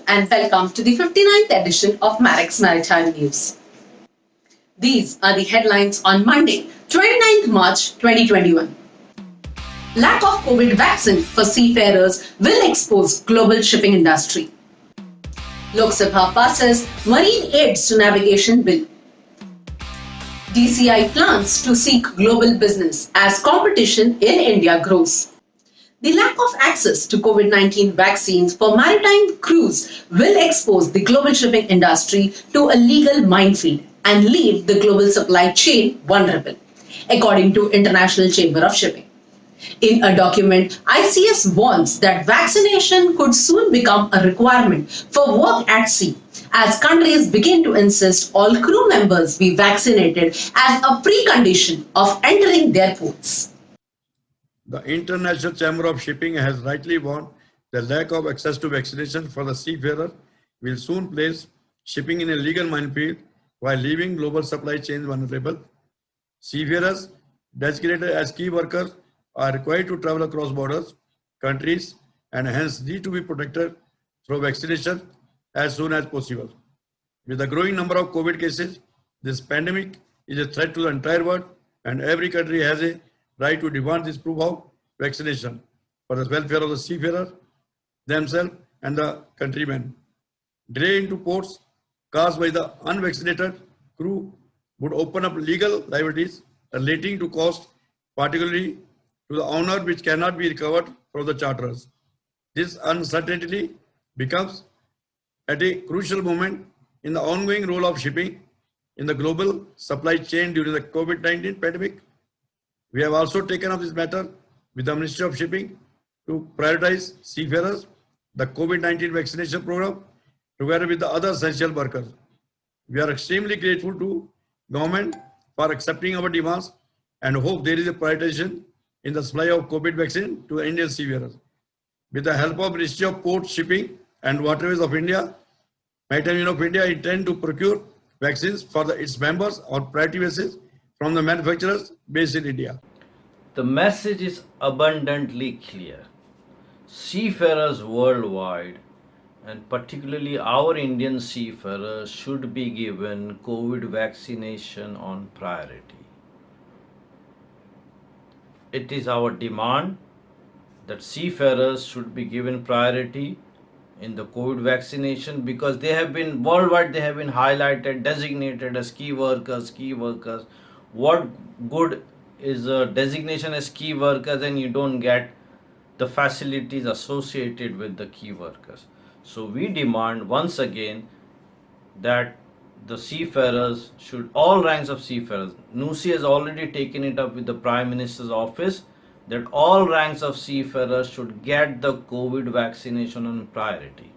and welcome to the 59th edition of Marex Maritime News. These are the headlines on Monday, 29th March 2021. Lack of COVID vaccine for seafarers will expose global shipping industry. Lok Sabha passes Marine Aids to Navigation Bill. DCI plans to seek global business as competition in India grows. The lack of access to COVID-19 vaccines for maritime crews will expose the global shipping industry to a legal minefield and leave the global supply chain vulnerable, according to International Chamber of Shipping. In a document, ICS warns that vaccination could soon become a requirement for work at sea as countries begin to insist all crew members be vaccinated as a precondition of entering their ports. The International Chamber of Shipping has rightly warned the lack of access to vaccination for the seafarer will soon place shipping in a legal minefield while leaving global supply chains vulnerable. Seafarers, designated as key workers, are required to travel across borders, countries, and hence need to be protected through vaccination as soon as possible. With the growing number of COVID cases, this pandemic is a threat to the entire world, and every country has a right to demand this proof of vaccination for the welfare of the seafarer, themselves, and the countrymen. Delay into ports caused by the unvaccinated crew would open up legal liabilities relating to cost, particularly to the owner, which cannot be recovered from the charterers. This uncertainty becomes at a crucial moment in the ongoing role of shipping in the global supply chain during the COVID-19 pandemic. We have also taken up this matter with the Ministry of Shipping to prioritize seafarers, the COVID-19 vaccination program, together with the other essential workers. We are extremely grateful to government for accepting our demands and hope there is a prioritization in the supply of COVID vaccine to the Indian seafarers. With the help of Ministry of Port, Shipping and Waterways of India, Maritime Union of India intend to procure vaccines for its members on priority basis from the manufacturers based in India. The message is abundantly clear. Seafarers worldwide, and particularly our Indian seafarers, should be given COVID vaccination on priority. It is our demand that seafarers should be given priority in the COVID vaccination because they have been worldwide, they have been highlighted, designated as key workers. What good is a designation as key workers and you don't get the facilities associated with the key workers? So we demand once again that the seafarers should, all ranks of seafarers, NUSI has already taken it up with the Prime Minister's office, that all ranks of seafarers should get the COVID vaccination on priority.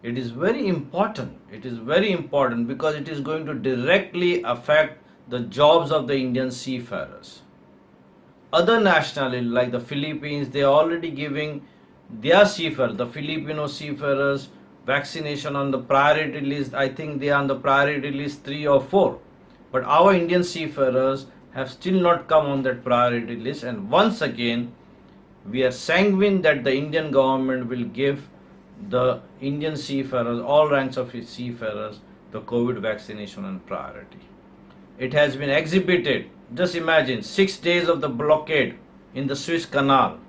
It is very important. It is very important because it is going to directly affect the jobs of the Indian seafarers. Other nationalities like the Philippines, they are already giving their seafarers, the Filipino seafarers, vaccination on the priority list. I think they are on the priority list 3 or 4. But our Indian seafarers have still not come on that priority list, and once again we are sanguine that the Indian government will give the Indian seafarers, all ranks of its seafarers, the COVID vaccination on priority. It has been exhibited, just imagine 6 days of the blockade in the Suez Canal.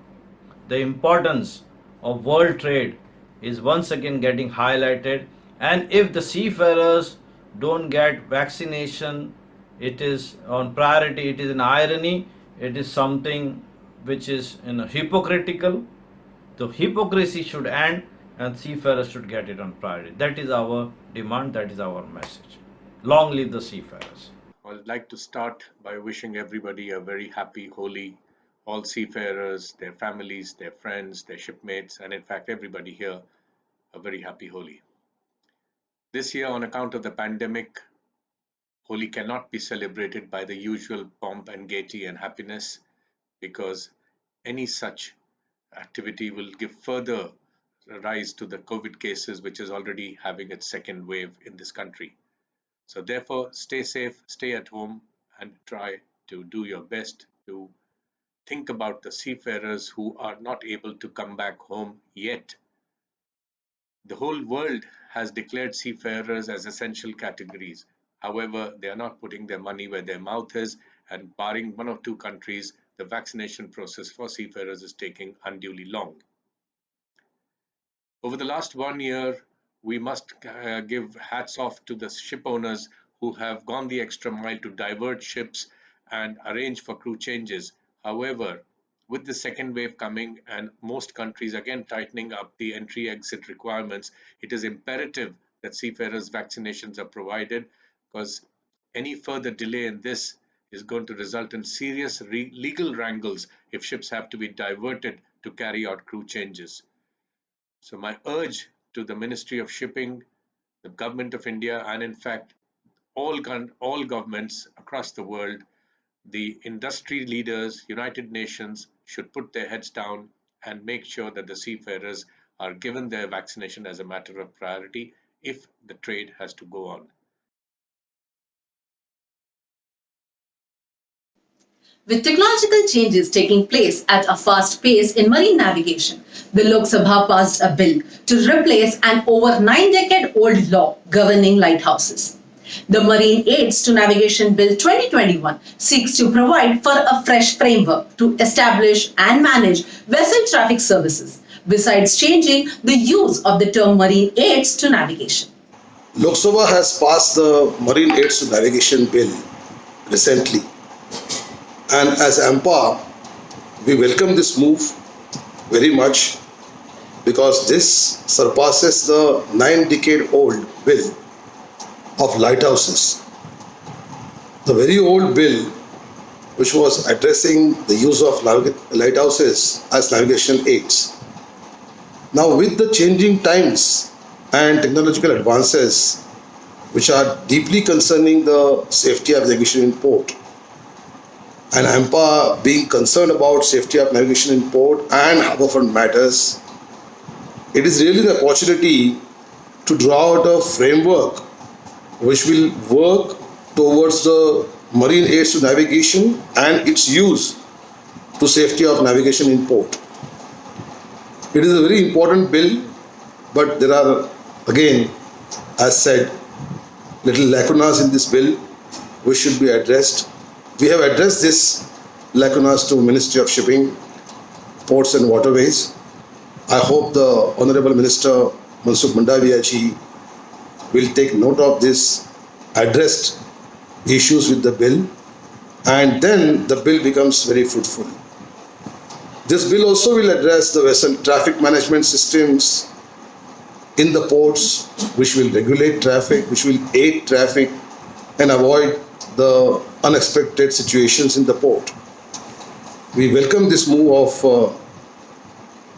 The importance of world trade is once again getting highlighted, and if the seafarers don't get vaccination, it is on priority, it is an irony, it is something which is hypocritical. The hypocrisy should end and seafarers should get it on priority. That is our demand, that is our message. Long live the seafarers. I'd like to start by wishing everybody a very happy Holi, all seafarers, their families, their friends, their shipmates, and in fact everybody here, a very happy Holi. This year, on account of the pandemic, Holi cannot be celebrated by the usual pomp and gaiety and happiness because any such activity will give further rise to the COVID cases, which is already having its second wave in this country. So therefore, stay safe, stay at home, and try to do your best to think about the seafarers who are not able to come back home yet. The whole world has declared seafarers as essential categories. However, they are not putting their money where their mouth is, and barring one or two countries, the vaccination process for seafarers is taking unduly long. Over the last 1 year, we must give hats off to the ship owners who have gone the extra mile to divert ships and arrange for crew changes. However, with the second wave coming and most countries again tightening up the entry exit requirements, it is imperative that seafarers vaccinations are provided, because any further delay in this is going to result in serious legal wrangles if ships have to be diverted to carry out crew changes. So my urge to the Ministry of Shipping, the Government of India, and in fact all governments across the world, the industry leaders, United Nations, should put their heads down and make sure that the seafarers are given their vaccination as a matter of priority if the trade has to go on. With technological changes taking place at a fast pace in marine navigation, the Lok Sabha passed a bill to replace an over 9-decade-old law governing lighthouses. The Marine Aids to Navigation Bill 2021 seeks to provide for a fresh framework to establish and manage vessel traffic services, besides changing the use of the term Marine Aids to Navigation. Lok Sabha has passed the Marine Aids to Navigation Bill recently. And as AMPA, we welcome this move very much, because this surpasses the 9-decade-old bill of lighthouses. The very old bill, which was addressing the use of lighthouses as navigation aids. Now, with the changing times and technological advances, which are deeply concerning the safety of navigation in port, and AMPA being concerned about safety of navigation in port and harbourfront matters, it is really the opportunity to draw out a framework which will work towards the marine aids to navigation and its use to safety of navigation in port. It is a very important bill, but there are, again, as said, little lacunas in this bill which should be addressed. We have addressed this lacunas to Ministry of Shipping, Ports and Waterways. I hope the Honorable Minister Mansukh Mandaviya ji will take note of this addressed issues with the bill, and then the bill becomes very fruitful. This bill also will address the vessel traffic management systems in the ports, which will regulate traffic, which will aid traffic and avoid the unexpected situations in the port. We welcome this move of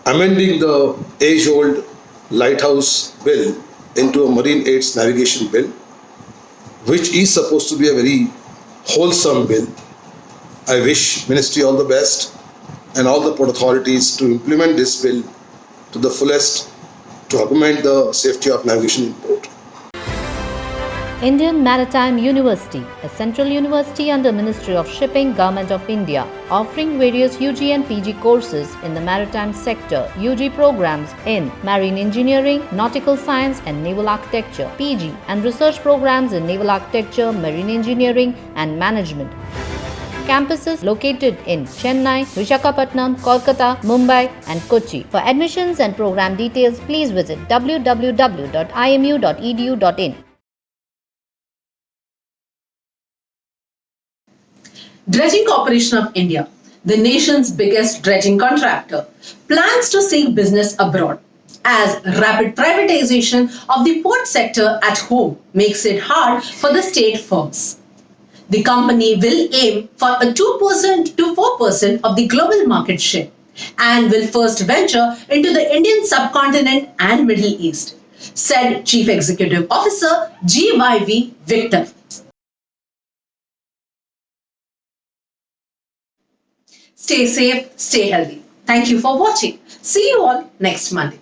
amending the age-old lighthouse bill into a marine aids navigation bill, which is supposed to be a very wholesome bill. I wish Ministry all the best and all the port authorities to implement this bill to the fullest to augment the safety of navigation in port. Indian Maritime University, a central university under Ministry of Shipping, Government of India, offering various UG and PG courses in the maritime sector, UG programs in Marine Engineering, Nautical Science and Naval Architecture, PG and research programs in Naval Architecture, Marine Engineering and Management. Campuses located in Chennai, Visakhapatnam, Kolkata, Mumbai and Kochi. For admissions and program details, please visit www.imu.edu.in. Dredging Corporation of India, the nation's biggest dredging contractor, plans to seek business abroad, as rapid privatization of the port sector at home makes it hard for the state firms. The company will aim for a 2% to 4% of the global market share and will first venture into the Indian subcontinent and Middle East, said Chief Executive Officer COIVD Victor. Stay safe, stay healthy. Thank you for watching. See you all next Monday.